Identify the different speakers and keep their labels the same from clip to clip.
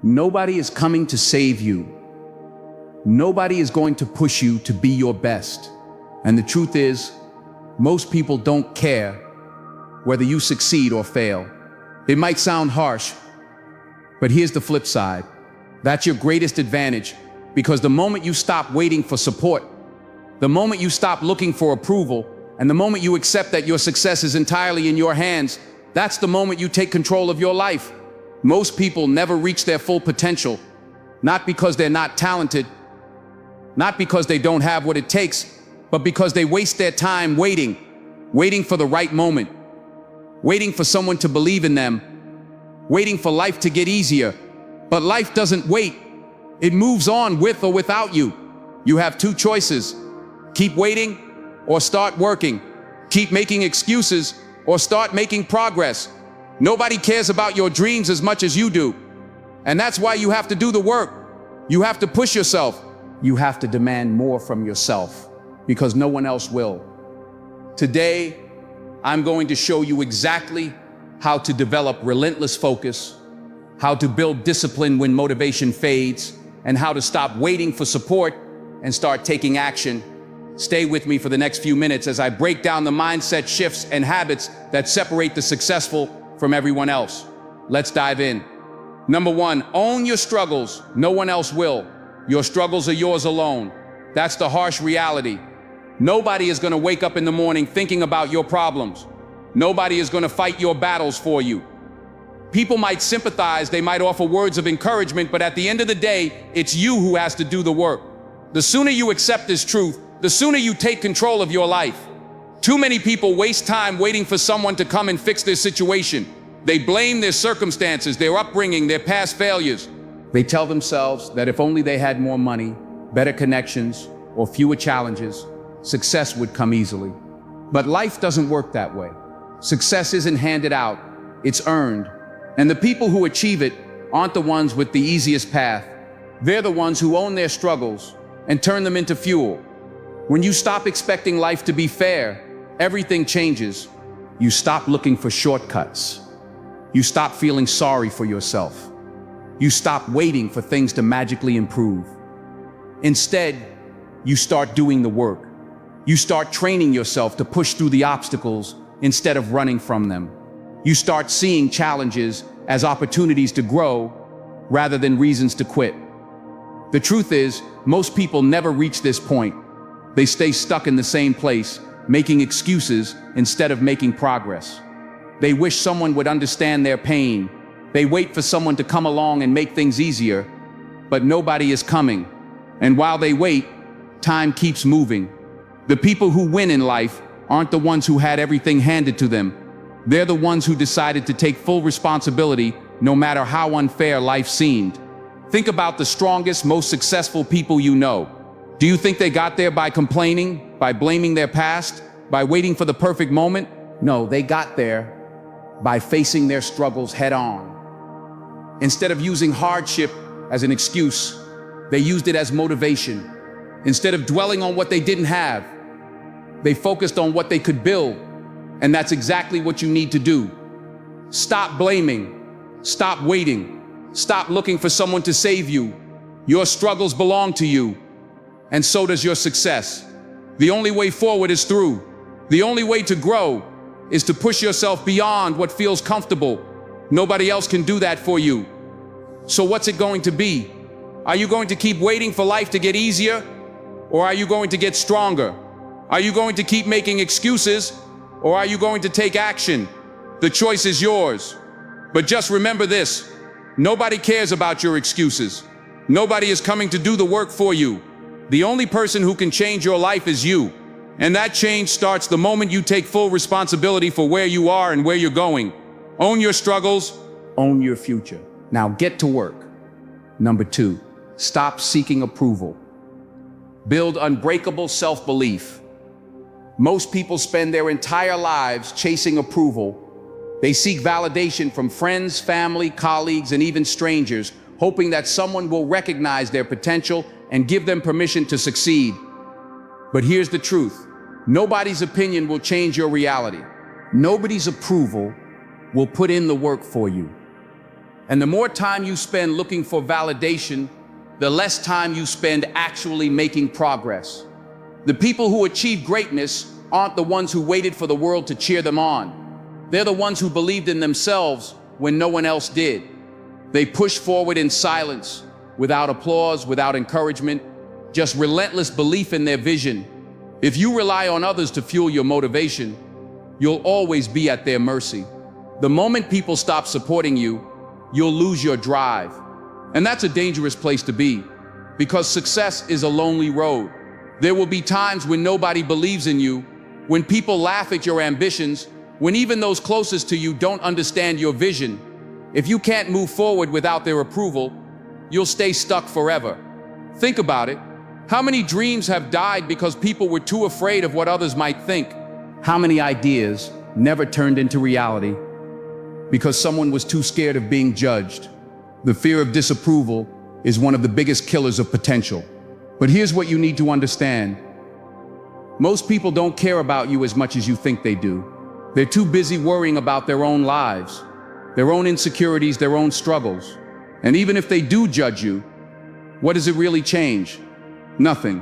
Speaker 1: Nobody is coming to save you. Nobody is going to push you to be your best. And the truth is, most people don't care whether you succeed or fail. It might sound harsh, but here's the flip side. That's your greatest advantage, because the moment you stop waiting for support, the moment you stop looking for approval, and the moment you accept that your success is entirely in your hands, that's the moment you take control of your life. Most people never reach their full potential, not because they're not talented, not because they don't have what it takes, but because they waste their time waiting for the right moment, waiting for someone to believe in them, waiting for life to get easier. But life doesn't wait. It moves on with or without you. You have two choices: keep waiting or start working. Keep making excuses or start making progress. Nobody cares about your dreams as much as you do. And that's why you have to do the work. You have to push yourself. You have to demand more from yourself, because no one else will. Today, I'm going to show you exactly how to develop relentless focus, how to build discipline when motivation fades, and how to stop waiting for support and start taking action. Stay with me for the next few minutes as I break down the mindset shifts and habits that separate the successful from everyone else. Let's dive in. Number one, own your struggles. No one else will. Your struggles are yours alone. That's the harsh reality. Nobody is going to wake up in the morning thinking about your problems. Nobody is going to fight your battles for you. People might sympathize, they might offer words of encouragement, but at the end of the day, it's you who has to do the work. The sooner you accept this truth, the sooner you take control of your life. Too many people waste time waiting for someone to come and fix their situation. They blame their circumstances, their upbringing, their past failures. They tell themselves that if only they had more money, better connections, or fewer challenges, success would come easily. But life doesn't work that way. Success isn't handed out, it's earned. And the people who achieve it aren't the ones with the easiest path. They're the ones who own their struggles and turn them into fuel. When you stop expecting life to be fair, everything changes. You stop looking for shortcuts. You stop feeling sorry for yourself. You stop waiting for things to magically improve. Instead, you start doing the work. You start training yourself to push through the obstacles instead of running from them. You start seeing challenges as opportunities to grow rather than reasons to quit. The truth is, most people never reach this point. They stay stuck in the same place, making excuses instead of making progress. They wish someone would understand their pain. They wait for someone to come along and make things easier, but nobody is coming. And while they wait, time keeps moving. The people who win in life aren't the ones who had everything handed to them. They're the ones who decided to take full responsibility no matter how unfair life seemed. Think about the strongest, most successful people you know. Do you think they got there by complaining, by blaming their past, by waiting for the perfect moment? No, they got there by facing their struggles head on. Instead of using hardship as an excuse, they used it as motivation. Instead of dwelling on what they didn't have, they focused on what they could build. And that's exactly what you need to do. Stop blaming. Stop waiting. Stop looking for someone to save you. Your struggles belong to you, and so does your success. The only way forward is through. The only way to grow is to push yourself beyond what feels comfortable. Nobody else can do that for you. So what's it going to be? Are you going to keep waiting for life to get easier? Or are you going to get stronger? Are you going to keep making excuses? Or are you going to take action? The choice is yours. But just remember this: nobody cares about your excuses. Nobody is coming to do the work for you. The only person who can change your life is you. And that change starts the moment you take full responsibility for where you are and where you're going. Own your struggles, own your future. Now get to work. Number two, stop seeking approval. Build unbreakable self-belief. Most people spend their entire lives chasing approval. They seek validation from friends, family, colleagues, and even strangers, hoping that someone will recognize their potential and give them permission to succeed. But here's the truth: nobody's opinion will change your reality. Nobody's approval will put in the work for you. And the more time you spend looking for validation, the less time you spend actually making progress. The people who achieve greatness aren't the ones who waited for the world to cheer them on. They're the ones who believed in themselves when no one else did. They pushed forward in silence, without applause, without encouragement, just relentless belief in their vision. If you rely on others to fuel your motivation, you'll always be at their mercy. The moment people stop supporting you, you'll lose your drive. And that's a dangerous place to be, because success is a lonely road. There will be times when nobody believes in you, when people laugh at your ambitions, when even those closest to you don't understand your vision. If you can't move forward without their approval, you'll stay stuck forever. Think about it. How many dreams have died because people were too afraid of what others might think? How many ideas never turned into reality because someone was too scared of being judged? The fear of disapproval is one of the biggest killers of potential. But here's what you need to understand. Most people don't care about you as much as you think they do. They're too busy worrying about their own lives, their own insecurities, their own struggles. And even if they do judge you, what does it really change? Nothing.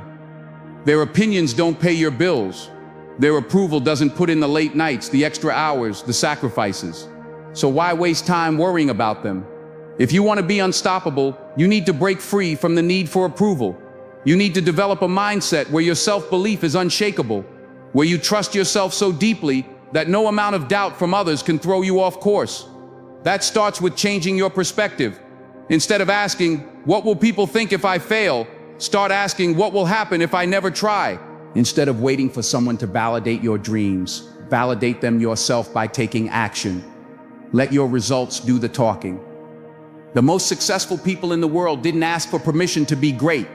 Speaker 1: Their opinions don't pay your bills. Their approval doesn't put in the late nights, the extra hours, the sacrifices. So why waste time worrying about them? If you want to be unstoppable, you need to break free from the need for approval. You need to develop a mindset where your self-belief is unshakable, where you trust yourself so deeply that no amount of doubt from others can throw you off course. That starts with changing your perspective. Instead of asking, what will people think if I fail? Start asking, what will happen if I never try? Instead of waiting for someone to validate your dreams, validate them yourself by taking action. Let your results do the talking. The most successful people in the world didn't ask for permission to be great.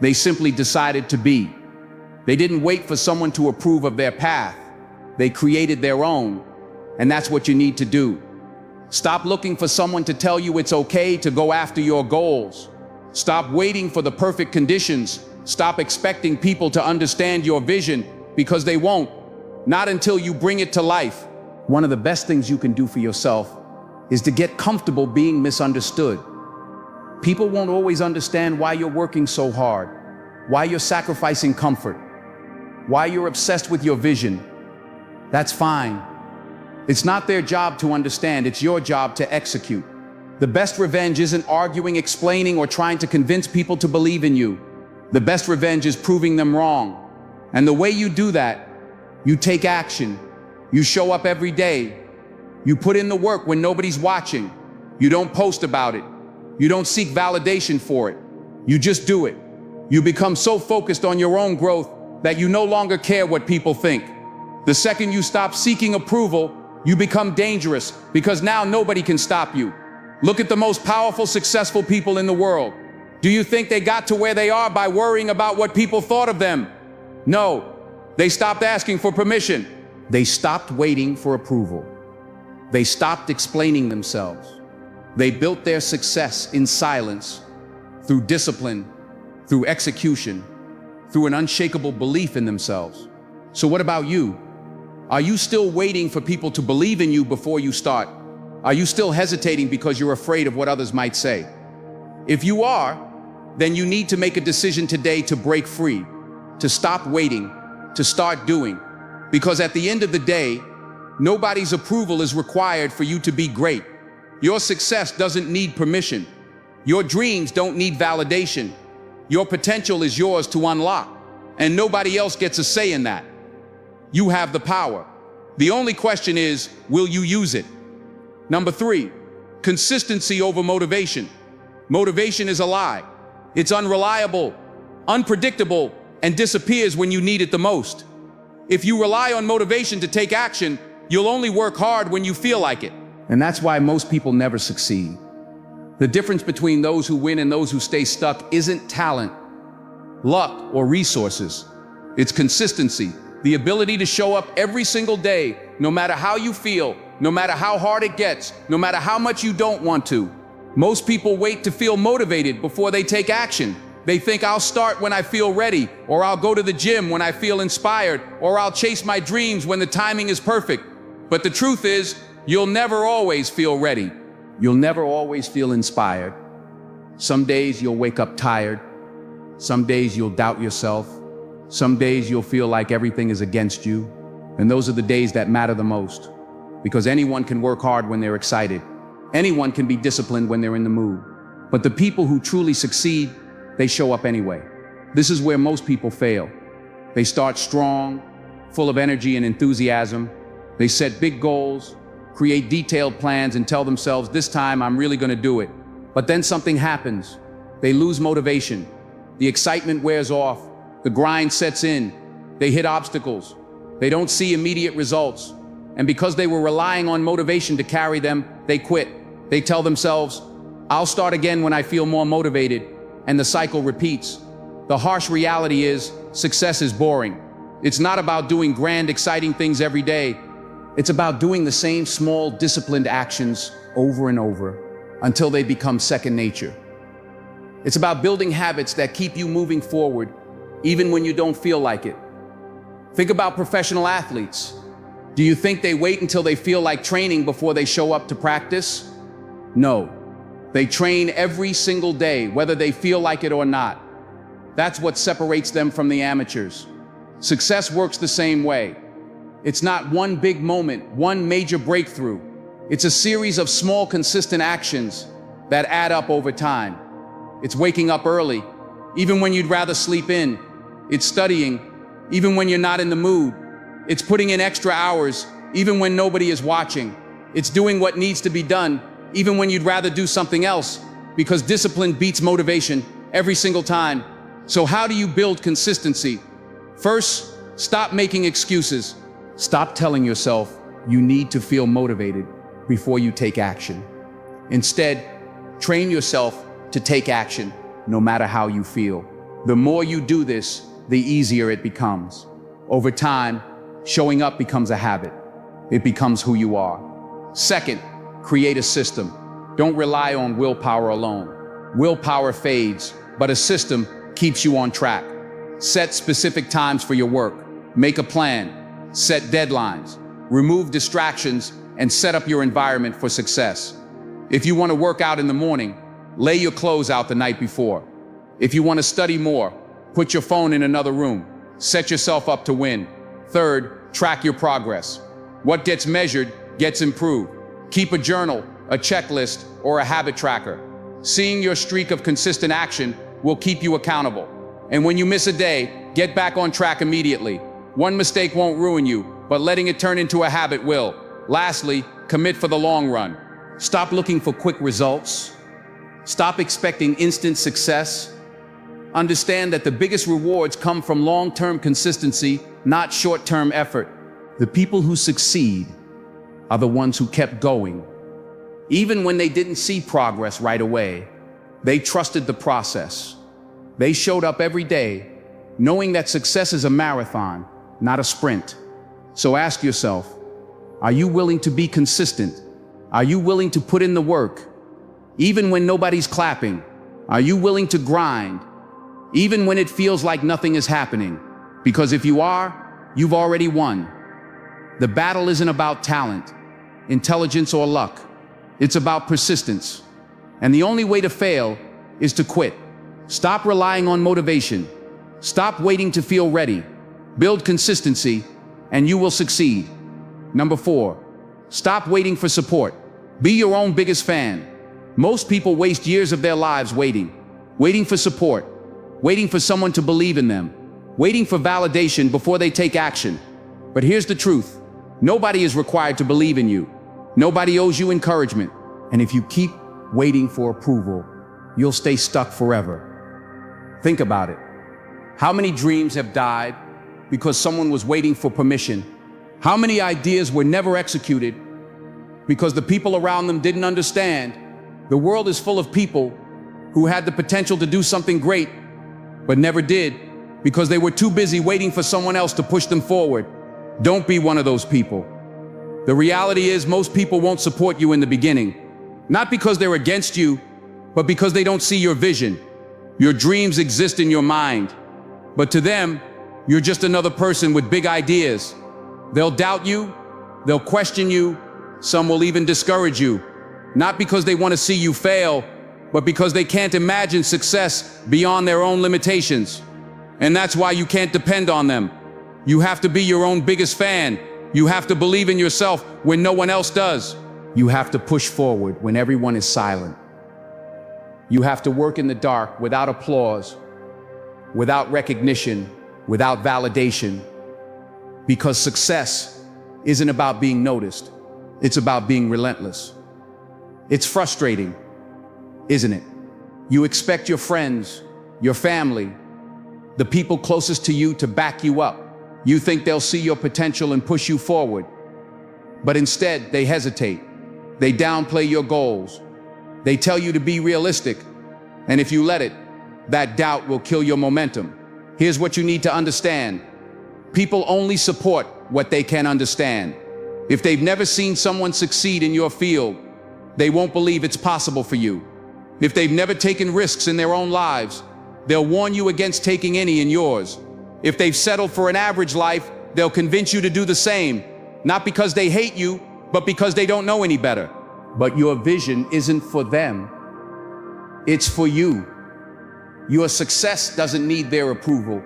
Speaker 1: They simply decided to be. They didn't wait for someone to approve of their path. They created their own. And that's what you need to do. Stop looking for someone to tell you it's okay to go after your goals. Stop waiting for the perfect conditions. Stop expecting people to understand your vision, because they won't. Not until you bring it to life. One of the best things you can do for yourself is to get comfortable being misunderstood. People won't always understand why you're working so hard, why you're sacrificing comfort, why you're obsessed with your vision. That's fine. It's not their job to understand, it's your job to execute. The best revenge isn't arguing, explaining, or trying to convince people to believe in you. The best revenge is proving them wrong. And the way you do that, you take action. You show up every day. You put in the work when nobody's watching. You don't post about it. You don't seek validation for it. You just do it. You become so focused on your own growth that you no longer care what people think. The second you stop seeking approval, you become dangerous, because now nobody can stop you. Look at the most powerful, successful people in the world. Do you think they got to where they are by worrying about what people thought of them? No. They stopped asking for permission. They stopped waiting for approval. They stopped explaining themselves. They built their success in silence, through discipline, through execution, through an unshakable belief in themselves. So what about you? Are you still waiting for people to believe in you before you start? Are you still hesitating because you're afraid of what others might say? If you are, then you need to make a decision today to break free, to stop waiting, to start doing. Because at the end of the day, nobody's approval is required for you to be great. Your success doesn't need permission. Your dreams don't need validation. Your potential is yours to unlock, and nobody else gets a say in that. You have the power. The only question is, will you use it? Number 3, consistency over motivation. Motivation is a lie. It's unreliable, unpredictable, and disappears when you need it the most. If you rely on motivation to take action, you'll only work hard when you feel like it. And that's why most people never succeed. The difference between those who win and those who stay stuck isn't talent, luck, or resources. It's consistency, the ability to show up every single day, no matter how you feel, no matter how hard it gets, no matter how much you don't want to. Most people wait to feel motivated before they take action. They think, I'll start when I feel ready, or I'll go to the gym when I feel inspired, or I'll chase my dreams when the timing is perfect. But the truth is, you'll never always feel ready. You'll never always feel inspired. Some days you'll wake up tired. Some days you'll doubt yourself. Some days you'll feel like everything is against you. And those are the days that matter the most. Because anyone can work hard when they're excited. Anyone can be disciplined when they're in the mood. But the people who truly succeed, they show up anyway. This is where most people fail. They start strong, full of energy and enthusiasm. They set big goals, create detailed plans, and tell themselves, this time I'm really going to do it. But then something happens. They lose motivation. The excitement wears off. The grind sets in. They hit obstacles. They don't see immediate results. And because they were relying on motivation to carry them, they quit. They tell themselves, I'll start again when I feel more motivated. And the cycle repeats. The harsh reality is, success is boring. It's not about doing grand, exciting things every day. It's about doing the same small, disciplined actions over and over until they become second nature. It's about building habits that keep you moving forward, even when you don't feel like it. Think about professional athletes. Do you think they wait until they feel like training before they show up to practice? No. They train every single day, whether they feel like it or not. That's what separates them from the amateurs. Success works the same way. It's not one big moment, one major breakthrough. It's a series of small, consistent actions that add up over time. It's waking up early, even when you'd rather sleep in. It's studying, even when you're not in the mood. It's putting in extra hours, even when nobody is watching. It's doing what needs to be done, even when you'd rather do something else, because discipline beats motivation every single time. So how do you build consistency? First, stop making excuses. Stop telling yourself you need to feel motivated before you take action. Instead, train yourself to take action no matter how you feel. The more you do this, the easier it becomes. Over time, showing up becomes a habit. It becomes who you are. Second, create a system. Don't rely on willpower alone. Willpower fades, but a system keeps you on track. Set specific times for your work. Make a plan. Set deadlines. Remove distractions and set up your environment for success. If you want to work out in the morning, lay your clothes out the night before. If you want to study more, put your phone in another room. Set yourself up to win. Third, track your progress. What gets measured gets improved. Keep a journal, a checklist, or a habit tracker. Seeing your streak of consistent action will keep you accountable. And when you miss a day, get back on track immediately. One mistake won't ruin you, but letting it turn into a habit will. Lastly, commit for the long run. Stop looking for quick results. Stop expecting instant success. Understand that the biggest rewards come from long-term consistency, not short-term effort. The people who succeed are the ones who kept going. Even when they didn't see progress right away, they trusted the process. They showed up every day, knowing that success is a marathon, not a sprint. So ask yourself, are you willing to be consistent? Are you willing to put in the work? Even when nobody's clapping, are you willing to grind? Even when it feels like nothing is happening? Because if you are, you've already won. The battle isn't about talent, intelligence, or luck. It's about persistence. And the only way to fail is to quit. Stop relying on motivation. Stop waiting to feel ready. Build consistency, and you will succeed. Number 4, stop waiting for support. Be your own biggest fan. Most people waste years of their lives waiting for support, waiting for someone to believe in them, waiting for validation before they take action. But here's the truth. Nobody is required to believe in you. Nobody owes you encouragement. And if you keep waiting for approval, you'll stay stuck forever. Think about it. How many dreams have died because someone was waiting for permission? How many ideas were never executed because the people around them didn't understand? The world is full of people who had the potential to do something great, but never did because they were too busy waiting for someone else to push them forward. Don't be one of those people. The reality is most people won't support you in the beginning, not because they're against you, but because they don't see your vision. Your dreams exist in your mind, but to them, you're just another person with big ideas. They'll doubt you, they'll question you, some will even discourage you. Not because they want to see you fail, but because they can't imagine success beyond their own limitations. And that's why you can't depend on them. You have to be your own biggest fan. You have to believe in yourself when no one else does. You have to push forward when everyone is silent. You have to work in the dark without applause, without recognition, without validation. Because success isn't about being noticed. It's about being relentless. It's frustrating, isn't it? You expect your friends, your family, the people closest to you to back you up. You think they'll see your potential and push you forward. But instead, they hesitate. They downplay your goals. They tell you to be realistic. And if you let it, that doubt will kill your momentum. Here's what you need to understand. People only support what they can understand. If they've never seen someone succeed in your field, they won't believe it's possible for you. If they've never taken risks in their own lives, they'll warn you against taking any in yours. If they've settled for an average life, they'll convince you to do the same, not because they hate you, but because they don't know any better. But your vision isn't for them. It's for you. Your success doesn't need their approval.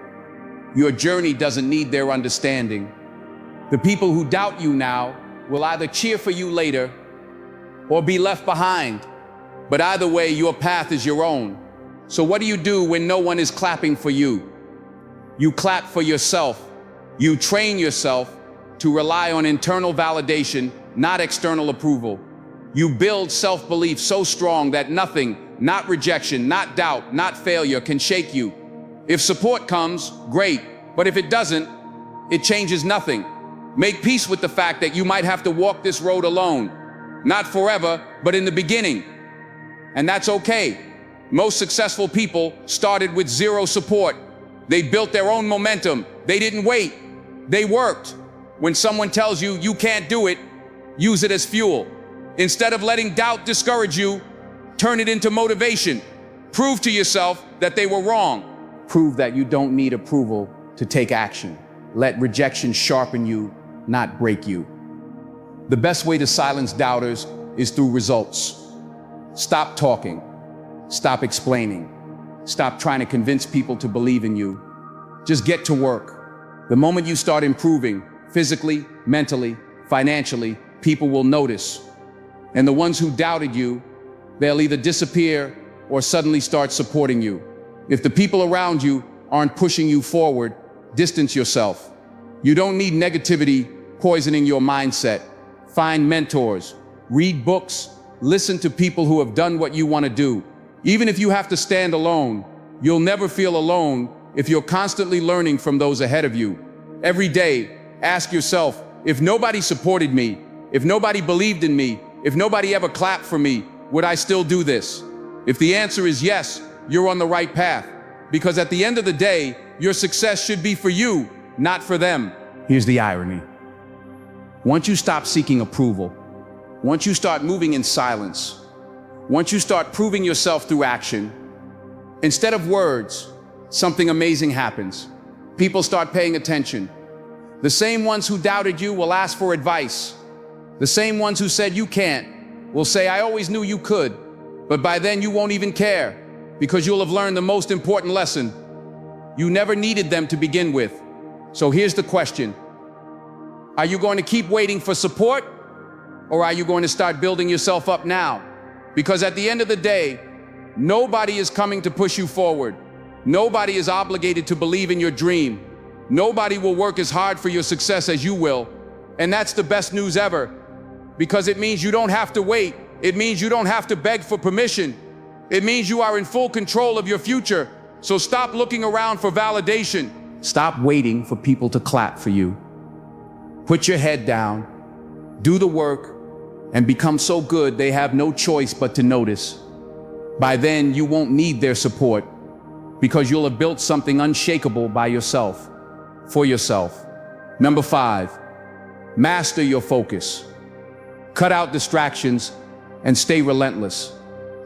Speaker 1: Your journey doesn't need their understanding. The people who doubt you now will either cheer for you later or be left behind. But either way, your path is your own. So what do you do when no one is clapping for you? You clap for yourself. You train yourself to rely on internal validation, not external approval. You build self-belief so strong that nothing, not rejection, not doubt, not failure, can shake you. If support comes, great. But if it doesn't, it changes nothing. Make peace with the fact that you might have to walk this road alone. Not forever, but in the beginning. And that's okay. Most successful people started with zero support. They built their own momentum. They didn't wait. They worked. When someone tells you you can't do it, use it as fuel. Instead of letting doubt discourage you, turn it into motivation. Prove to yourself that they were wrong. Prove that you don't need approval to take action. Let rejection sharpen you, not break you. The best way to silence doubters is through results. Stop talking. Stop explaining. Stop trying to convince people to believe in you. Just get to work. The moment you start improving, physically, mentally, financially, people will notice. And the ones who doubted you, they'll either disappear or suddenly start supporting you. If the people around you aren't pushing you forward, distance yourself. You don't need negativity poisoning your mindset. Find mentors, read books, listen to people who have done what you want to do. Even if you have to stand alone, you'll never feel alone if you're constantly learning from those ahead of you. Every day, ask yourself, if nobody supported me, if nobody believed in me, if nobody ever clapped for me, would I still do this? If the answer is yes, you're on the right path. Because at the end of the day, your success should be for you, not for them. Here's the irony. Once you stop seeking approval, once you start moving in silence, once you start proving yourself through action, instead of words, something amazing happens. People start paying attention. The same ones who doubted you will ask for advice. The same ones who said you can't will say, I always knew you could. But by then you won't even care, because you'll have learned the most important lesson. You never needed them to begin with. So here's the question. Are you going to keep waiting for support, or are you going to start building yourself up now? Because at the end of the day, nobody is coming to push you forward. Nobody is obligated to believe in your dream. Nobody will work as hard for your success as you will. And that's the best news ever, because it means you don't have to wait. It means you don't have to beg for permission. It means you are in full control of your future. So stop looking around for validation. Stop waiting for people to clap for you. Put your head down, do the work, and become so good they have no choice but to notice. By then, you won't need their support, because you'll have built something unshakable by yourself, for yourself. Number 5, master your focus. Cut out distractions and stay relentless.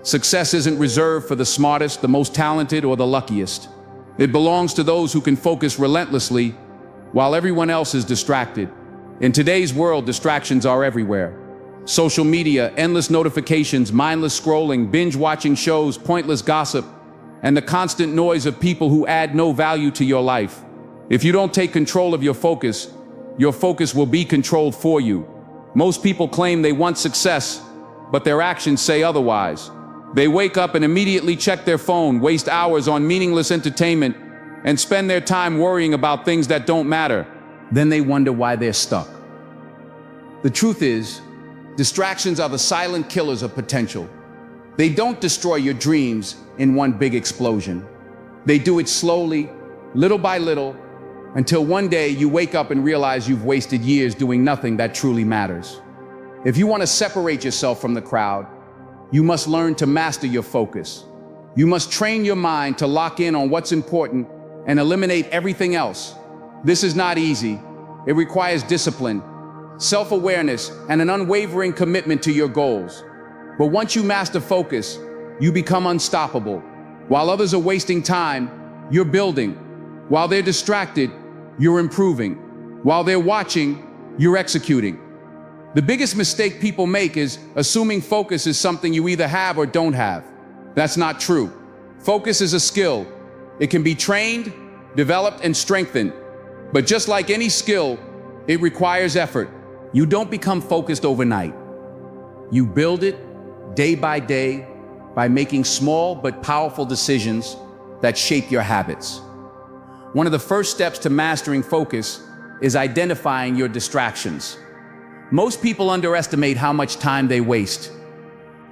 Speaker 1: Success isn't reserved for the smartest, the most talented, or the luckiest. It belongs to those who can focus relentlessly while everyone else is distracted. In today's world, distractions are everywhere. Social media, endless notifications, mindless scrolling, binge-watching shows, pointless gossip, and the constant noise of people who add no value to your life. If you don't take control of your focus will be controlled for you. Most people claim they want success, but their actions say otherwise. They wake up and immediately check their phone, waste hours on meaningless entertainment, and spend their time worrying about things that don't matter. Then they wonder why they're stuck. The truth is, distractions are the silent killers of potential. They don't destroy your dreams in one big explosion. They do it slowly, little by little, until one day you wake up and realize you've wasted years doing nothing that truly matters. If you want to separate yourself from the crowd, you must learn to master your focus. You must train your mind to lock in on what's important and eliminate everything else. This is not easy. It requires discipline, self-awareness, and an unwavering commitment to your goals. But once you master focus, you become unstoppable. While others are wasting time, you're building. While they're distracted, you're improving. While they're watching, you're executing. The biggest mistake people make is assuming focus is something you either have or don't have. That's not true. Focus is a skill. It can be trained, developed, and strengthened. But just like any skill, it requires effort. You don't become focused overnight. You build it day by day by making small but powerful decisions that shape your habits. One of the first steps to mastering focus is identifying your distractions. Most people underestimate how much time they waste.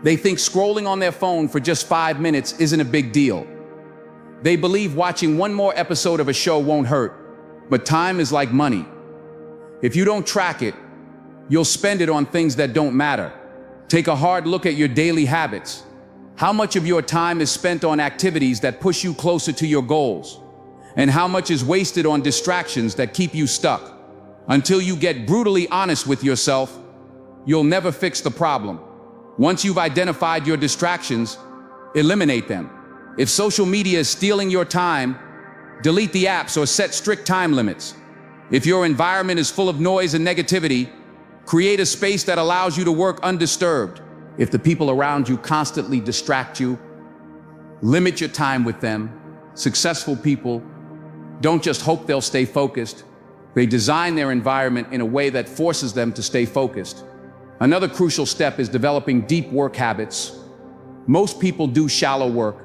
Speaker 1: They think scrolling on their phone for just 5 minutes isn't a big deal. They believe watching one more episode of a show won't hurt, but time is like money. If you don't track it, you'll spend it on things that don't matter. Take a hard look at your daily habits. How much of your time is spent on activities that push you closer to your goals? And how much is wasted on distractions that keep you stuck? Until you get brutally honest with yourself, you'll never fix the problem. Once you've identified your distractions, eliminate them. If social media is stealing your time, delete the apps or set strict time limits. If your environment is full of noise and negativity, create a space that allows you to work undisturbed. If the people around you constantly distract you, limit your time with them. Successful people don't just hope they'll stay focused, they design their environment in a way that forces them to stay focused. Another crucial step is developing deep work habits. Most people do shallow work.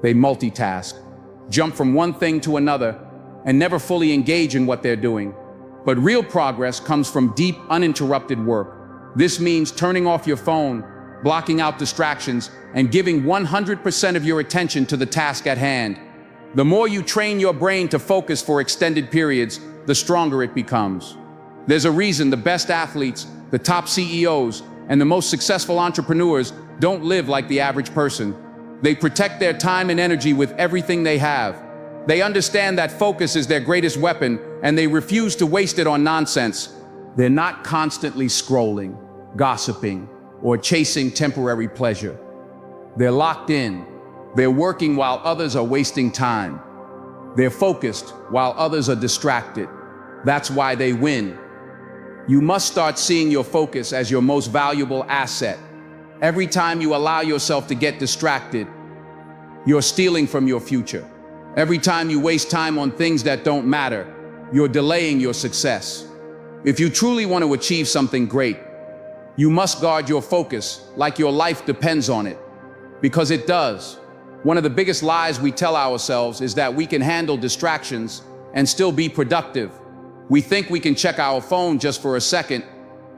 Speaker 1: They multitask, jump from one thing to another, and never fully engage in what they're doing. But real progress comes from deep, uninterrupted work. This means turning off your phone, blocking out distractions, and giving 100% of your attention to the task at hand. The more you train your brain to focus for extended periods, the stronger it becomes. There's a reason the best athletes, the top CEOs, and the most successful entrepreneurs don't live like the average person. They protect their time and energy with everything they have. They understand that focus is their greatest weapon, and they refuse to waste it on nonsense. They're not constantly scrolling, gossiping, or chasing temporary pleasure. They're locked in. They're working while others are wasting time. They're focused while others are distracted. That's why they win. You must start seeing your focus as your most valuable asset. Every time you allow yourself to get distracted, you're stealing from your future. Every time you waste time on things that don't matter, you're delaying your success. If you truly want to achieve something great, you must guard your focus like your life depends on it. Because it does. One of the biggest lies we tell ourselves is that we can handle distractions and still be productive. We think we can check our phone just for a second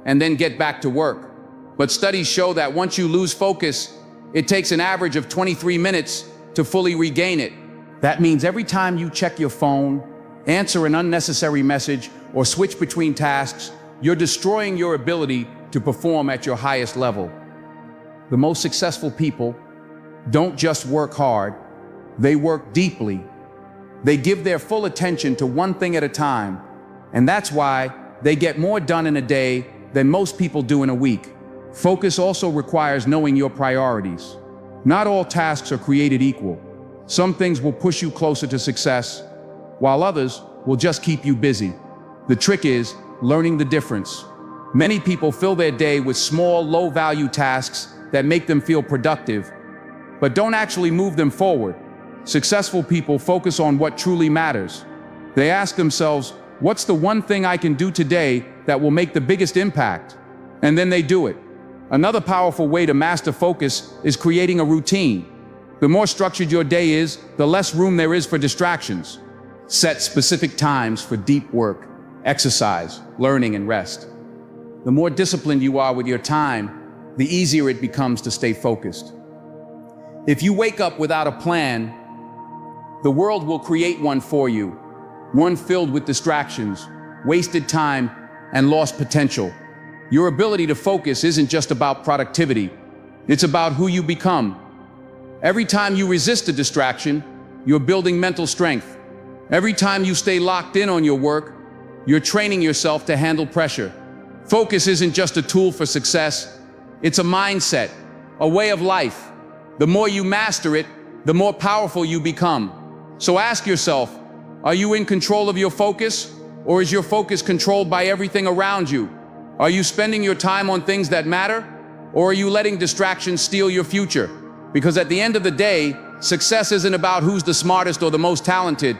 Speaker 1: and then get back to work. But studies show that once you lose focus, it takes an average of 23 minutes to fully regain it. That means every time you check your phone, answer an unnecessary message, or switch between tasks, you're destroying your ability to perform at your highest level. The most successful people don't just work hard, they work deeply. They give their full attention to one thing at a time, and that's why they get more done in a day than most people do in a week. Focus also requires knowing your priorities. Not all tasks are created equal. Some things will push you closer to success, while others will just keep you busy. The trick is learning the difference. Many people fill their day with small, low-value tasks that make them feel productive, but don't actually move them forward. Successful people focus on what truly matters. They ask themselves, what's the one thing I can do today that will make the biggest impact? And then they do it. Another powerful way to master focus is creating a routine. The more structured your day is, the less room there is for distractions. Set specific times for deep work, exercise, learning, and rest. The more disciplined you are with your time, the easier it becomes to stay focused. If you wake up without a plan, the world will create one for you, one filled with distractions, wasted time, and lost potential. Your ability to focus isn't just about productivity, it's about who you become. Every time you resist a distraction, you're building mental strength. Every time you stay locked in on your work, you're training yourself to handle pressure. Focus isn't just a tool for success, it's a mindset, a way of life. The more you master it, the more powerful you become. So ask yourself, are you in control of your focus, or is your focus controlled by everything around you? Are you spending your time on things that matter, or are you letting distractions steal your future? Because at the end of the day, success isn't about who's the smartest or the most talented.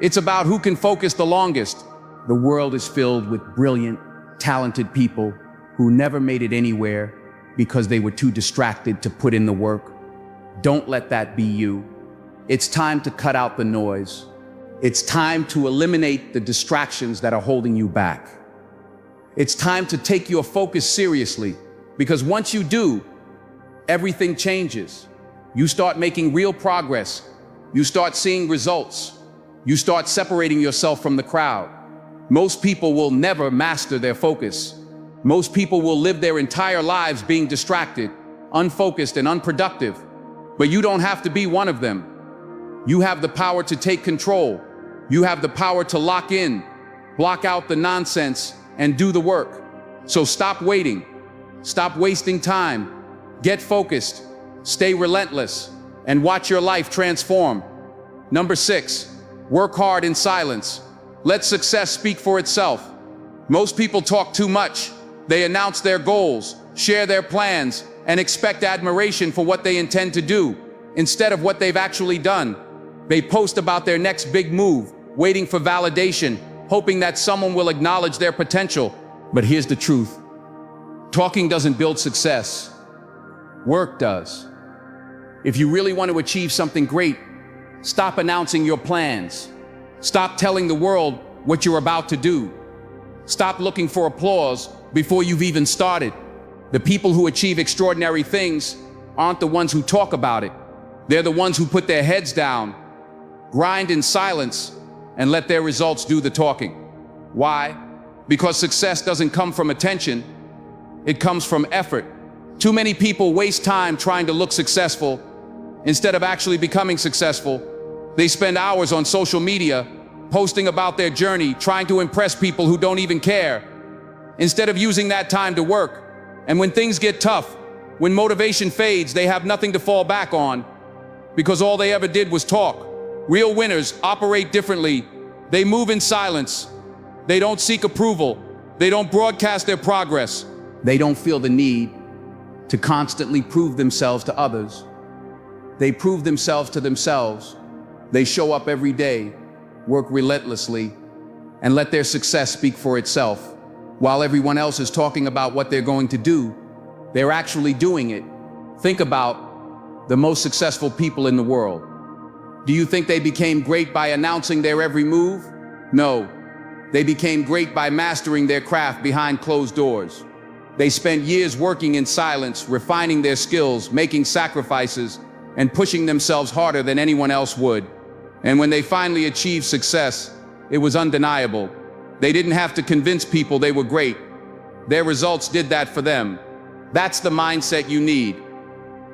Speaker 1: It's about who can focus the longest. The world is filled with brilliant, talented people who never made it anywhere because they were too distracted to put in the work. Don't let that be you. It's time to cut out the noise. It's time to eliminate the distractions that are holding you back. It's time to take your focus seriously, because once you do, everything changes. You start making real progress. You start seeing results. You start separating yourself from the crowd. Most people will never master their focus. Most people will live their entire lives being distracted, unfocused, and unproductive. But you don't have to be one of them. You have the power to take control. You have the power to lock in, block out the nonsense, and do the work. So stop waiting. Stop wasting time. Get focused. Stay relentless, and watch your life transform. Number 6, work hard in silence. Let success speak for itself. Most people talk too much. They announce their goals, share their plans, and expect admiration for what they intend to do, instead of what they've actually done. They post about their next big move, waiting for validation, hoping that someone will acknowledge their potential. But here's the truth. Talking doesn't build success. Work does. If you really want to achieve something great, stop announcing your plans. Stop telling the world what you're about to do. Stop looking for applause before you've even started. The people who achieve extraordinary things aren't the ones who talk about it. They're the ones who put their heads down, grind in silence, and let their results do the talking. Why? Because success doesn't come from attention, it comes from effort. Too many people waste time trying to look successful instead of actually becoming successful. They spend hours on social media posting about their journey, trying to impress people who don't even care, instead of using that time to work. And when things get tough, when motivation fades, they have nothing to fall back on because all they ever did was talk. Real winners operate differently. They move in silence. They don't seek approval. They don't broadcast their progress. They don't feel the need to constantly prove themselves to others. They prove themselves to themselves. They show up every day, work relentlessly, and let their success speak for itself. While everyone else is talking about what they're going to do, they're actually doing it. Think about the most successful people in the world. Do you think they became great by announcing their every move? No. They became great by mastering their craft behind closed doors. They spent years working in silence, refining their skills, making sacrifices, and pushing themselves harder than anyone else would. And when they finally achieved success, it was undeniable. They didn't have to convince people they were great. Their results did that for them. That's the mindset you need.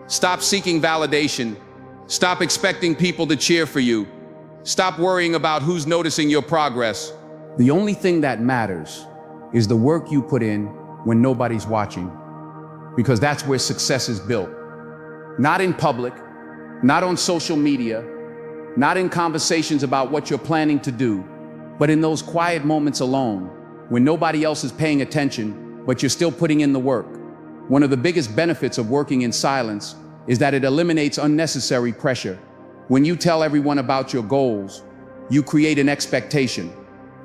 Speaker 1: Stop seeking validation. Stop expecting people to cheer for you. Stop worrying about who's noticing your progress. The only thing that matters is the work you put in when nobody's watching, because that's where success is built. Not in public, not on social media, not in conversations about what you're planning to do, but in those quiet moments alone, when nobody else is paying attention, but you're still putting in the work. One of the biggest benefits of working in silence is that it eliminates unnecessary pressure. When you tell everyone about your goals, you create an expectation.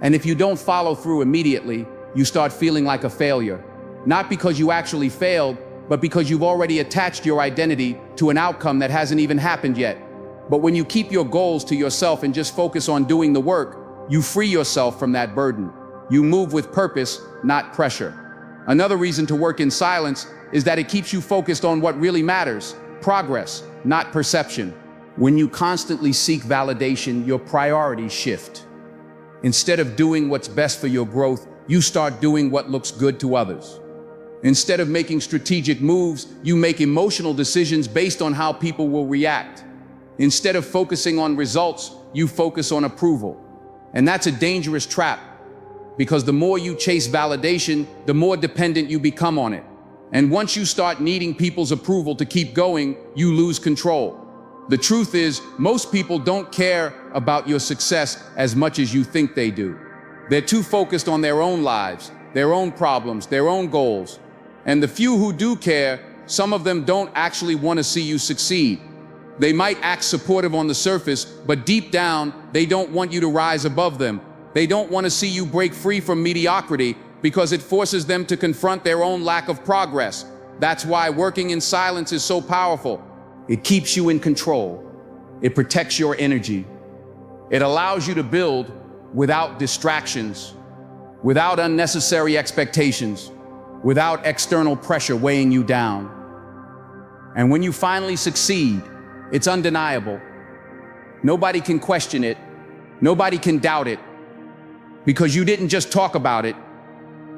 Speaker 1: And if you don't follow through immediately, you start feeling like a failure. Not because you actually failed, but because you've already attached your identity to an outcome that hasn't even happened yet. But when you keep your goals to yourself and just focus on doing the work, you free yourself from that burden. You move with purpose, not pressure. Another reason to work in silence is that it keeps you focused on what really matters, progress, not perception. When you constantly seek validation, your priorities shift. Instead of doing what's best for your growth, you start doing what looks good to others. Instead of making strategic moves, you make emotional decisions based on how people will react. Instead of focusing on results, you focus on approval. And that's a dangerous trap, because the more you chase validation, the more dependent you become on it. And once you start needing people's approval to keep going, you lose control. The truth is, most people don't care about your success as much as you think they do. They're too focused on their own lives, their own problems, their own goals. And the few who do care, some of them don't actually want to see you succeed. They might act supportive on the surface, but deep down, they don't want you to rise above them. They don't want to see you break free from mediocrity because it forces them to confront their own lack of progress. That's why working in silence is so powerful. It keeps you in control. It protects your energy. It allows you to build without distractions, without unnecessary expectations, without external pressure weighing you down. And when you finally succeed, it's undeniable. Nobody can question it. Nobody can doubt it. Because you didn't just talk about it,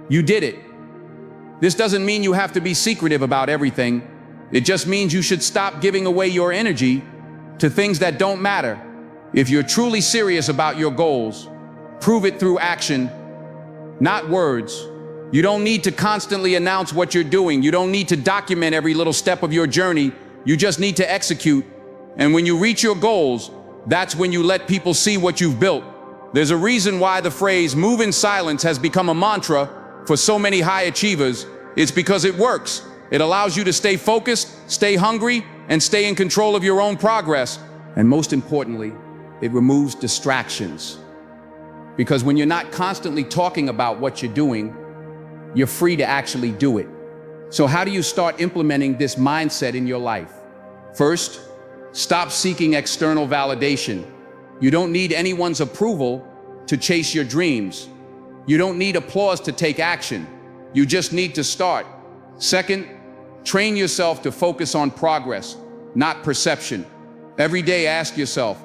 Speaker 1: you did it. This doesn't mean you have to be secretive about everything. It just means you should stop giving away your energy to things that don't matter. If you're truly serious about your goals, prove it through action, not words. You don't need to constantly announce what you're doing. You don't need to document every little step of your journey. You just need to execute. And when you reach your goals, that's when you let people see what you've built. There's a reason why the phrase "move in silence" has become a mantra for so many high achievers. It's because it works. It allows you to stay focused, stay hungry, and stay in control of your own progress. And most importantly, it removes distractions. Because when you're not constantly talking about what you're doing, you're free to actually do it. So how do you start implementing this mindset in your life? First, stop seeking external validation. You don't need anyone's approval to chase your dreams. You don't need applause to take action. You just need to start. Second, train yourself to focus on progress, not perception. Every day ask yourself,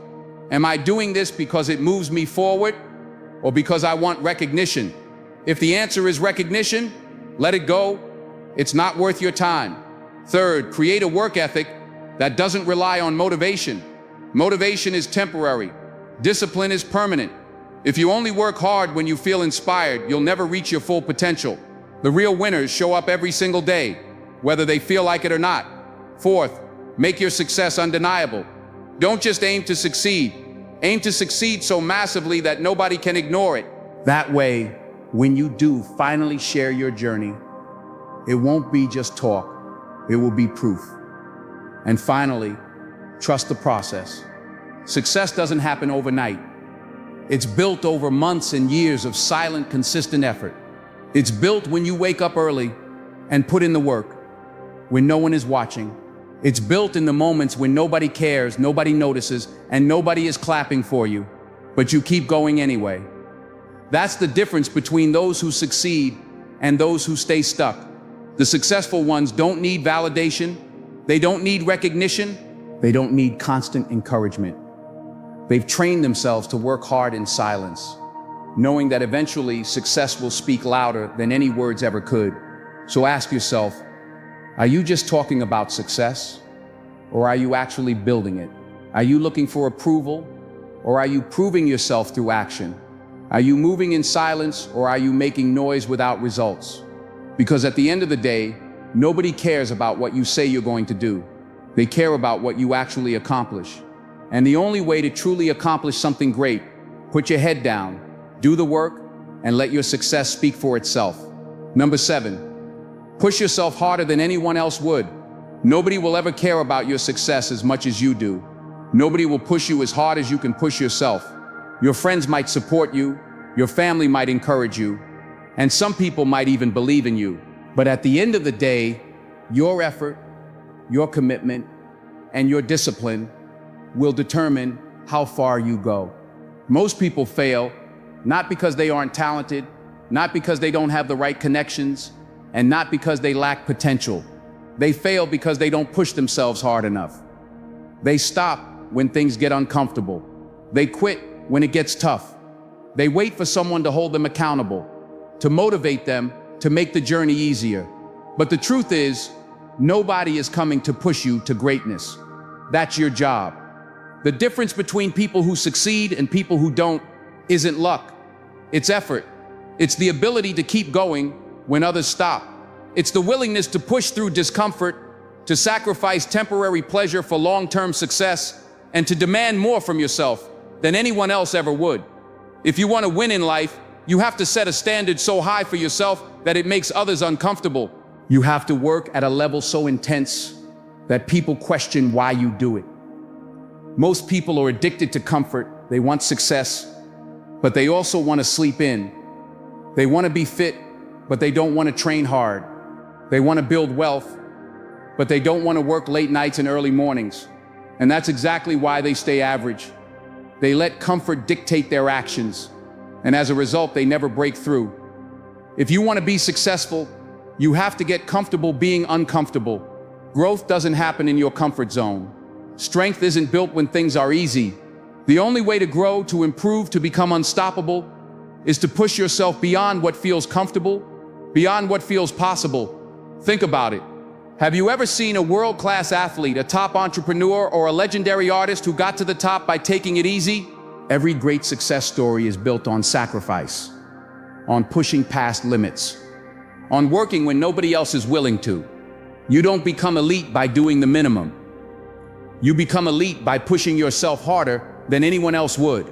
Speaker 1: am I doing this because it moves me forward or because I want recognition? If the answer is recognition, let it go. It's not worth your time. Third, create a work ethic that doesn't rely on motivation. Motivation is temporary. Discipline is permanent. If you only work hard when you feel inspired, you'll never reach your full potential. The real winners show up every single day, whether they feel like it or not. Fourth, make your success undeniable. Don't just aim to succeed. Aim to succeed so massively that nobody can ignore it. That way, when you do finally share your journey, it won't be just talk, it will be proof. And finally, trust the process. Success doesn't happen overnight. It's built over months and years of silent, consistent effort. It's built when you wake up early and put in the work, when no one is watching. It's built in the moments when nobody cares, nobody notices, and nobody is clapping for you, but you keep going anyway. That's the difference between those who succeed and those who stay stuck. The successful ones don't need validation. They don't need recognition. They don't need constant encouragement. They've trained themselves to work hard in silence, knowing that eventually success will speak louder than any words ever could. So ask yourself, are you just talking about success, or are you actually building it? Are you looking for approval, or are you proving yourself through action? Are you moving in silence, or are you making noise without results? Because at the end of the day, nobody cares about what you say you're going to do. They care about what you actually accomplish. And the only way to truly accomplish something great, put your head down, do the work, and let your success speak for itself. Number 7, Push yourself harder than anyone else would. Nobody will ever care about your success as much as you do. Nobody will push you as hard as you can push yourself. Your friends might support you, your family might encourage you, and some people might even believe in you. But at the end of the day, your effort, your commitment, and your discipline will determine how far you go. Most people fail, not because they aren't talented, not because they don't have the right connections, and not because they lack potential. They fail because they don't push themselves hard enough. They stop when things get uncomfortable. They quit when it gets tough. They wait for someone to hold them accountable, to motivate them, to make the journey easier. But the truth is, nobody is coming to push you to greatness. That's your job. The difference between people who succeed and people who don't isn't luck. It's effort. It's the ability to keep going when others stop. It's the willingness to push through discomfort, to sacrifice temporary pleasure for long-term success, and to demand more from yourself than anyone else ever would. If you want to win in life, you have to set a standard so high for yourself that it makes others uncomfortable. You have to work at a level so intense that people question why you do it. Most people are addicted to comfort. They want success, but they also want to sleep in. They want to be fit, but they don't want to train hard. They want to build wealth, but they don't want to work late nights and early mornings. And that's exactly why they stay average. They let comfort dictate their actions, and as a result, they never break through. If you want to be successful, you have to get comfortable being uncomfortable. Growth doesn't happen in your comfort zone. Strength isn't built when things are easy. The only way to grow, to improve, to become unstoppable is to push yourself beyond what feels comfortable, beyond what feels possible. Think about it. Have you ever seen a world-class athlete, a top entrepreneur, or a legendary artist who got to the top by taking it easy? Every great success story is built on sacrifice, on pushing past limits, on working when nobody else is willing to. You don't become elite by doing the minimum. You become elite by pushing yourself harder than anyone else would.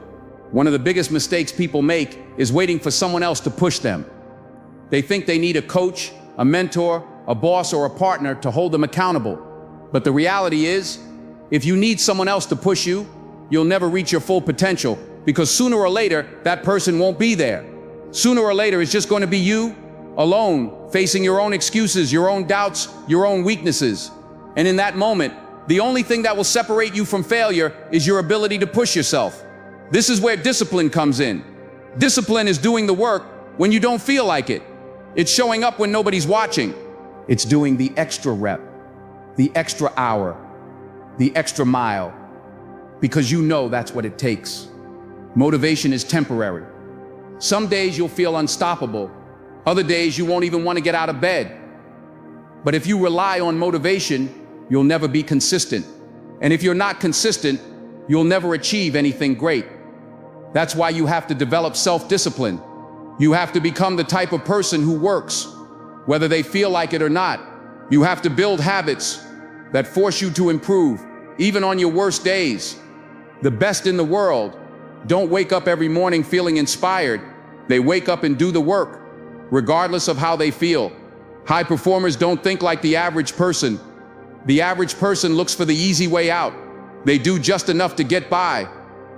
Speaker 1: One of the biggest mistakes people make is waiting for someone else to push them. They think they need a coach, a mentor, a boss, or a partner to hold them accountable. But the reality is, if you need someone else to push you, you'll never reach your full potential, because sooner or later, that person won't be there. Sooner or later, it's just going to be you, alone, facing your own excuses, your own doubts, your own weaknesses. And in that moment, the only thing that will separate you from failure is your ability to push yourself. This is where discipline comes in. Discipline is doing the work when you don't feel like it. It's showing up when nobody's watching. It's doing the extra rep, the extra hour, the extra mile, because you know that's what it takes. Motivation is temporary. Some days you'll feel unstoppable. Other days you won't even want to get out of bed. But if you rely on motivation, you'll never be consistent. And if you're not consistent, you'll never achieve anything great. That's why you have to develop self-discipline. You have to become the type of person who works, whether they feel like it or not. You have to build habits that force you to improve, even on your worst days. The best in the world don't wake up every morning feeling inspired. They wake up and do the work, regardless of how they feel. High performers don't think like the average person. The average person looks for the easy way out. They do just enough to get by.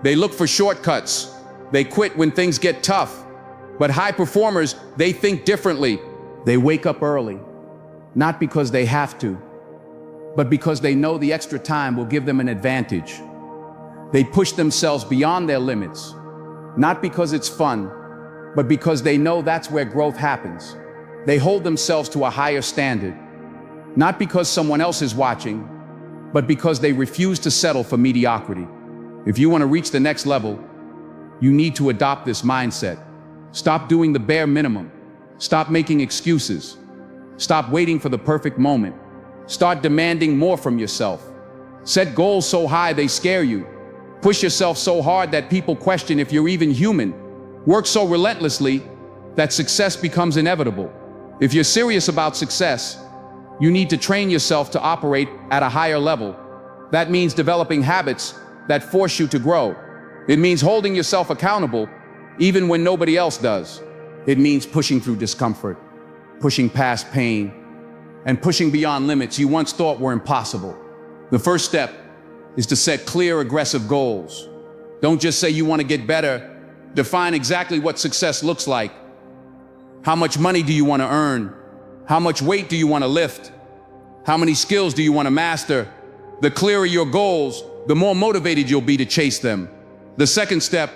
Speaker 1: They look for shortcuts. They quit when things get tough. But high performers, they think differently. They wake up early, not because they have to, but because they know the extra time will give them an advantage. They push themselves beyond their limits, not because it's fun, but because they know that's where growth happens. They hold themselves to a higher standard, not because someone else is watching, but because they refuse to settle for mediocrity. If you want to reach the next level, you need to adopt this mindset. Stop doing the bare minimum. Stop making excuses. Stop waiting for the perfect moment. Start demanding more from yourself. Set goals so high they scare you. Push yourself so hard that people question if you're even human. Work so relentlessly that success becomes inevitable. If you're serious about success, you need to train yourself to operate at a higher level. That means developing habits that force you to grow. It means holding yourself accountable even when nobody else does. It means pushing through discomfort, pushing past pain, and pushing beyond limits you once thought were impossible. The first step is to set clear, aggressive goals. Don't just say you want to get better. Define exactly what success looks like. How much money do you want to earn? How much weight do you want to lift? How many skills do you want to master? The clearer your goals, the more motivated you'll be to chase them. The second step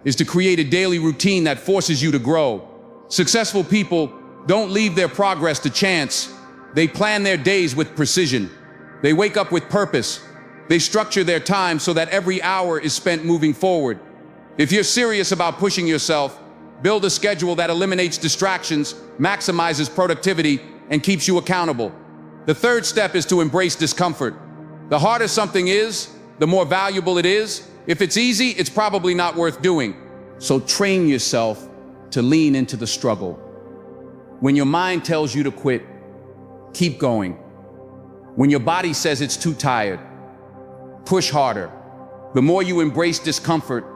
Speaker 1: is to create a daily routine that forces you to grow. Successful people don't leave their progress to chance. They plan their days with precision. They wake up with purpose. They structure their time so that every hour is spent moving forward. If you're serious about pushing yourself, build a schedule that eliminates distractions, maximizes productivity, and keeps you accountable. The third step is to embrace discomfort. The harder something is, the more valuable it is. If it's easy, it's probably not worth doing. So train yourself to lean into the struggle. When your mind tells you to quit, keep going. When your body says it's too tired, push harder. The more you embrace discomfort,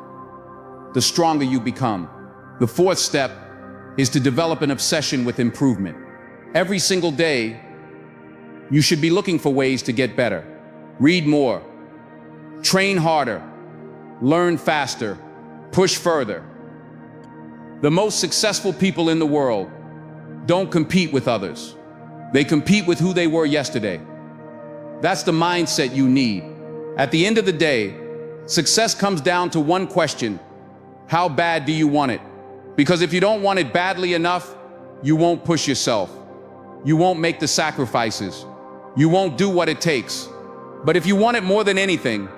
Speaker 1: the stronger you become. The fourth step is to develop an obsession with improvement. Every single day, you should be looking for ways to get better. Read more, train harder, learn faster, push further. The most successful people in the world don't compete with others. They compete with who they were yesterday. That's the mindset you need. At the end of the day, success comes down to one question: how bad do you want it? Because if you don't want it badly enough, you won't push yourself. You won't make the sacrifices. You won't do what it takes. But if you want it more than anything,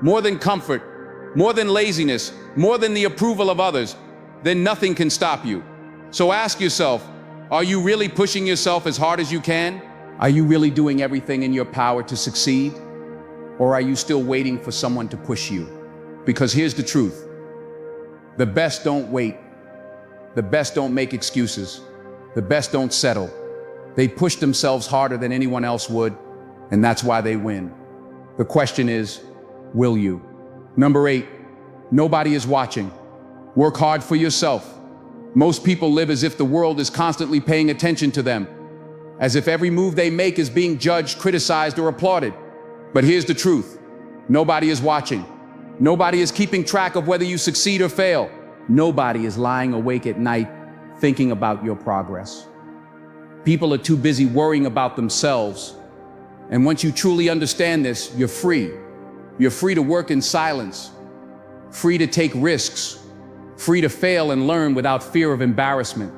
Speaker 1: more than comfort, more than laziness, more than the approval of others, then nothing can stop you. So ask yourself, are you really pushing yourself as hard as you can? Are you really doing everything in your power to succeed? Or are you still waiting for someone to push you? Because here's the truth. The best don't wait. The best don't make excuses. The best don't settle. They push themselves harder than anyone else would, and that's why they win. The question is, will you? Number 8, nobody is watching. Work hard for yourself. Most people live as if the world is constantly paying attention to them, as if every move they make is being judged, criticized, or applauded. But here's the truth. Nobody is watching. Nobody is keeping track of whether you succeed or fail. Nobody is lying awake at night thinking about your progress. People are too busy worrying about themselves. And once you truly understand this, you're free. You're free to work in silence, free to take risks, free to fail and learn without fear of embarrassment.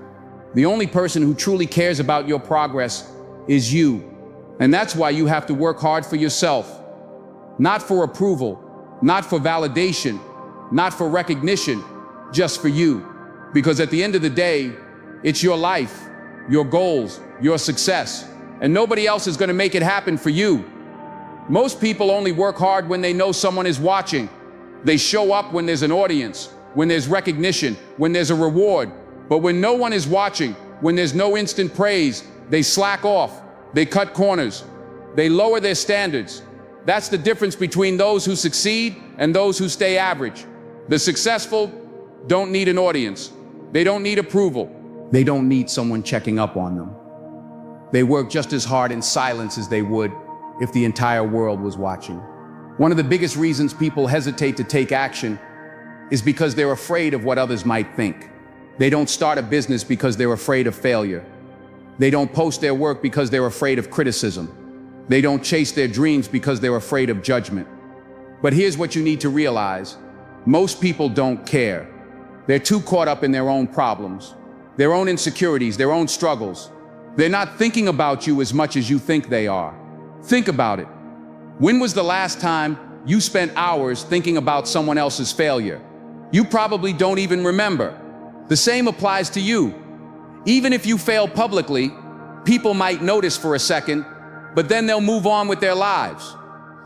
Speaker 1: The only person who truly cares about your progress is you. And that's why you have to work hard for yourself. Not for approval, not for validation, not for recognition, just for you. Because at the end of the day, it's your life, your goals, your success, and nobody else is going to make it happen for you. Most people only work hard when they know someone is watching. They show up when there's an audience, when there's recognition, when there's a reward. But when no one is watching, when there's no instant praise, they slack off, they cut corners, they lower their standards. That's the difference between those who succeed and those who stay average. The successful don't need an audience. They don't need approval. They don't need someone checking up on them. They work just as hard in silence as they would if the entire world was watching. One of the biggest reasons people hesitate to take action is because they're afraid of what others might think. They don't start a business because they're afraid of failure. They don't post their work because they're afraid of criticism. They don't chase their dreams because they're afraid of judgment. But here's what you need to realize. Most people don't care. They're too caught up in their own problems, their own insecurities, their own struggles. They're not thinking about you as much as you think they are. Think about it. When was the last time you spent hours thinking about someone else's failure? You probably don't even remember. The same applies to you. Even if you fail publicly, people might notice for a second, but then they'll move on with their lives.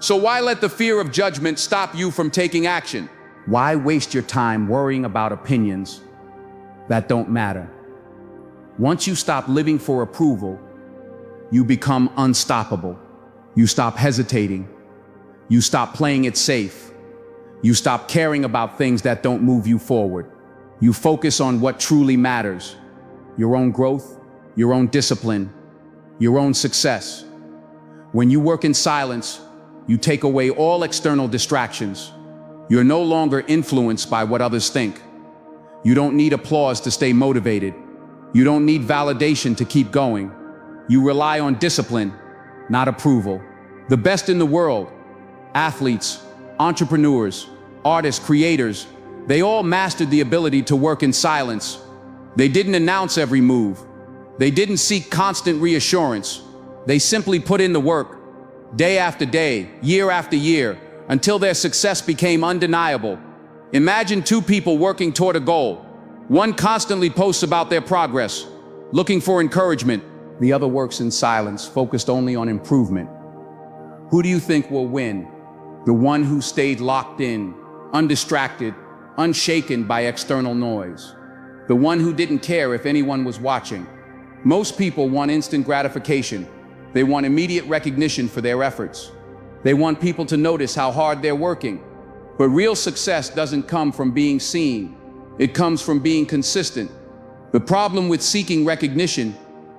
Speaker 1: So why let the fear of judgment stop you from taking action? Why waste your time worrying about opinions that don't matter? Once you stop living for approval, you become unstoppable. You stop hesitating. You stop playing it safe. You stop caring about things that don't move you forward. You focus on what truly matters: your own growth, your own discipline, your own success. When you work in silence, you take away all external distractions. You're no longer influenced by what others think. You don't need applause to stay motivated. You don't need validation to keep going. You rely on discipline, not approval. The best in the world, athletes, entrepreneurs, artists, creators, they all mastered the ability to work in silence. They didn't announce every move. They didn't seek constant reassurance. They simply put in the work, day after day, year after year, until their success became undeniable. Imagine two people working toward a goal. One constantly posts about their progress, looking for encouragement. The other works in silence, focused only on improvement. Who do you think will win? The one who stayed locked in, undistracted, unshaken by external noise. The one who didn't care if anyone was watching. Most people want instant gratification. They want immediate recognition for their efforts. They want people to notice how hard they're working. But real success doesn't come from being seen. It comes from being consistent. The problem with seeking recognition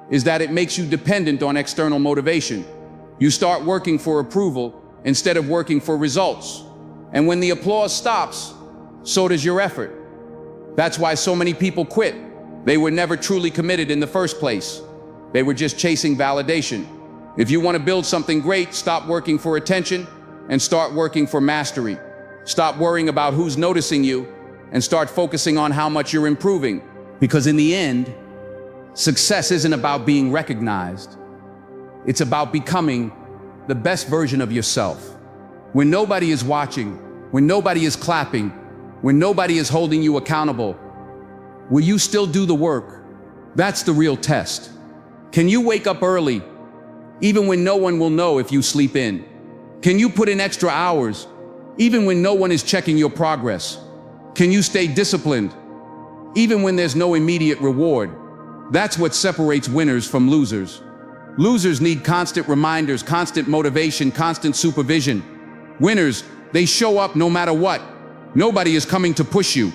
Speaker 1: is that it makes you dependent on external motivation. You start working for approval instead of working for results. And when the applause stops, so does your effort. That's why so many people quit. They were never truly committed in the first place. They were just chasing validation. If you want to build something great, stop working for attention and start working for mastery. Stop worrying about who's noticing you and start focusing on how much you're improving. Because in the end, success isn't about being recognized. It's about becoming the best version of yourself. When nobody is watching, when nobody is clapping, when nobody is holding you accountable, will you still do the work? That's the real test. Can you wake up early, even when no one will know if you sleep in? Can you put in extra hours, even when no one is checking your progress? Can you stay disciplined, even when there's no immediate reward? That's what separates winners from losers. Losers need constant reminders, constant motivation, constant supervision. Winners, they show up no matter what. Nobody is coming to push you.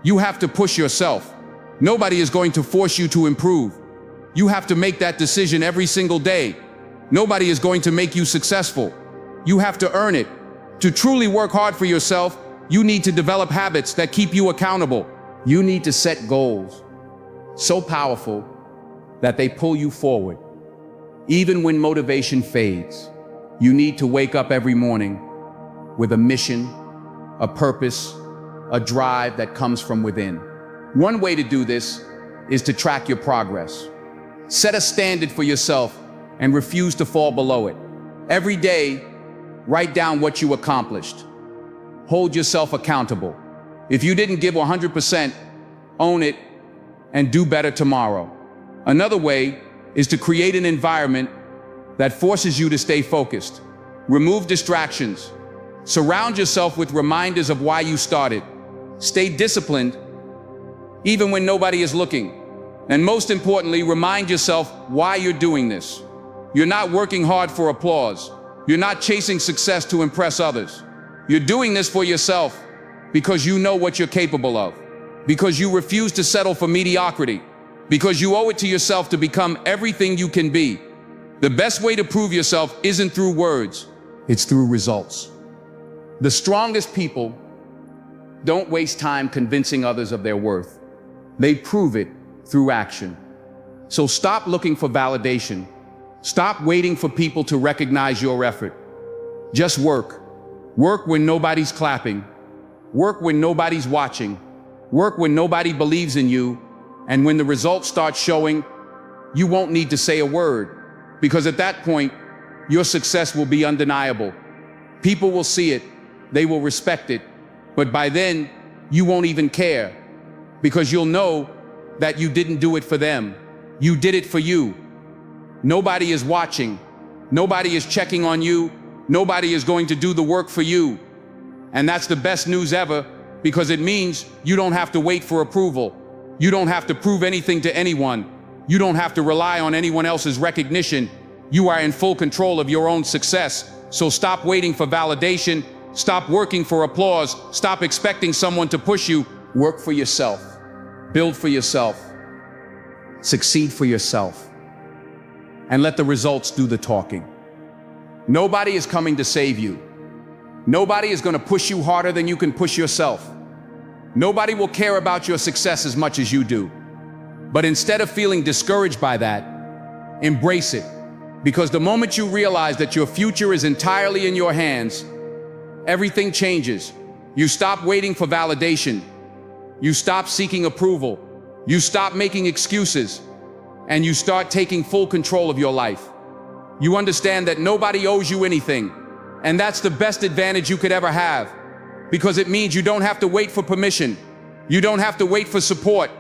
Speaker 1: You have to push yourself. Nobody is going to force you to improve. You have to make that decision every single day. Nobody is going to make you successful. You have to earn it. To truly work hard for yourself, you need to develop habits that keep you accountable. You need to set goals so powerful that they pull you forward. Even when motivation fades, you need to wake up every morning with a mission, a purpose, a drive that comes from within. One way to do this is to track your progress. Set a standard for yourself and refuse to fall below it. Every day, write down what you accomplished. Hold yourself accountable. If you didn't give 100%, own it and do better tomorrow. Another way is to create an environment that forces you to stay focused. Remove distractions. Surround yourself with reminders of why you started. Stay disciplined, even when nobody is looking. And most importantly, remind yourself why you're doing this. You're not working hard for applause. You're not chasing success to impress others. You're doing this for yourself because you know what you're capable of, because you refuse to settle for mediocrity, because you owe it to yourself to become everything you can be. The best way to prove yourself isn't through words, it's through results. The strongest people don't waste time convincing others of their worth. They prove it through action. So stop looking for validation. Stop waiting for people to recognize your effort. Just work. Work when nobody's clapping. Work when nobody's watching. Work when nobody believes in you. And when the results start showing, you won't need to say a word, because at that point, your success will be undeniable. People will see it. They will respect it. But by then, you won't even care, because you'll know that you didn't do it for them. You did it for you. Nobody is watching. Nobody is checking on you. Nobody is going to do the work for you. And that's the best news ever, because it means you don't have to wait for approval. You don't have to prove anything to anyone. You don't have to rely on anyone else's recognition. You are in full control of your own success. So stop waiting for validation. Stop working for applause. Stop expecting someone to push you. Work for yourself. Build for yourself. Succeed for yourself. and let the results do the talking. Nobody is coming to save you. Nobody is going to push you harder than you can push yourself. Nobody will care about your success as much as you do. But instead of feeling discouraged by that, embrace it. Because the moment you realize that your future is entirely in your hands, everything changes. You stop waiting for validation. You stop seeking approval. You stop making excuses. And you start taking full control of your life. You understand that nobody owes you anything. And that's the best advantage you could ever have. Because it means you don't have to wait for permission. You don't have to wait for support.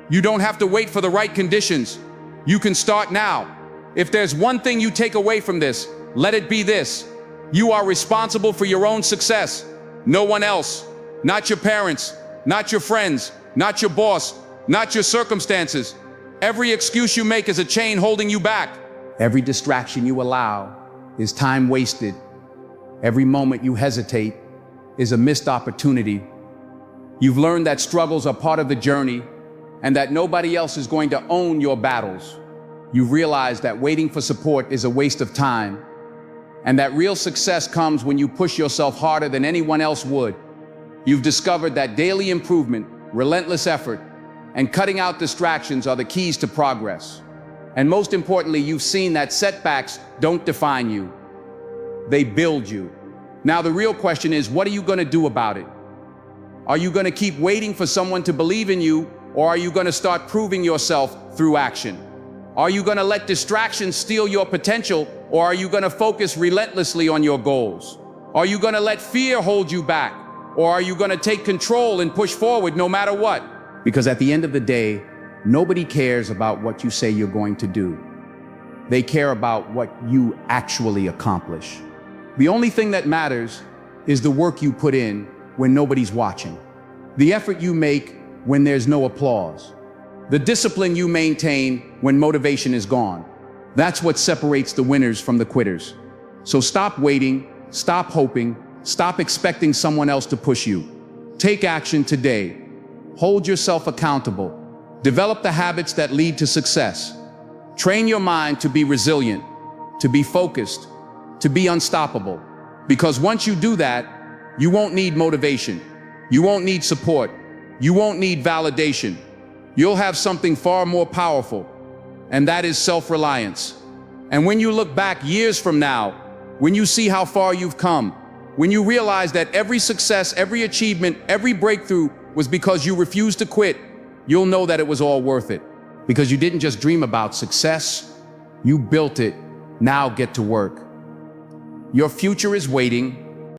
Speaker 1: You don't have to wait for the right conditions. You can start now. If there's one thing you take away from this, let it be this. You are responsible for your own success. No one else. Not your parents, not your friends, not your boss, not your circumstances. Every excuse you make is a chain holding you back. Every distraction you allow is time wasted. Every moment you hesitate is a missed opportunity. You've learned that struggles are part of the journey and that nobody else is going to own your battles. You've realized that waiting for support is a waste of time and that real success comes when you push yourself harder than anyone else would. You've discovered that daily improvement, relentless effort, and cutting out distractions are the keys to progress. And most importantly, you've seen that setbacks don't define you. They build you. Now the real question is, what are you going to do about it? Are you going to keep waiting for someone to believe in you, or are you going to start proving yourself through action? Are you going to let distractions steal your potential, or are you going to focus relentlessly on your goals? Are you going to let fear hold you back, or are you going to take control and push forward no matter what? Because at the end of the day, nobody cares about what you say you're going to do. They care about what you actually accomplish. The only thing that matters is the work you put in when nobody's watching, the effort you make when there's no applause, the discipline you maintain when motivation is gone. That's what separates the winners from the quitters. So stop waiting, stop hoping, stop expecting someone else to push you. Take action today. Hold yourself accountable. Develop the habits that lead to success. Train your mind to be resilient, to be focused, to be unstoppable. Because once you do that, you won't need motivation. You won't need support. You won't need validation. You'll have something far more powerful, and that is self-reliance. And when you look back years from now, when you see how far you've come, when you realize that every success, every achievement, every breakthrough was because you refused to quit, you'll know that it was all worth it. Because you didn't just dream about success, you built it. Now get to work. Your future is waiting.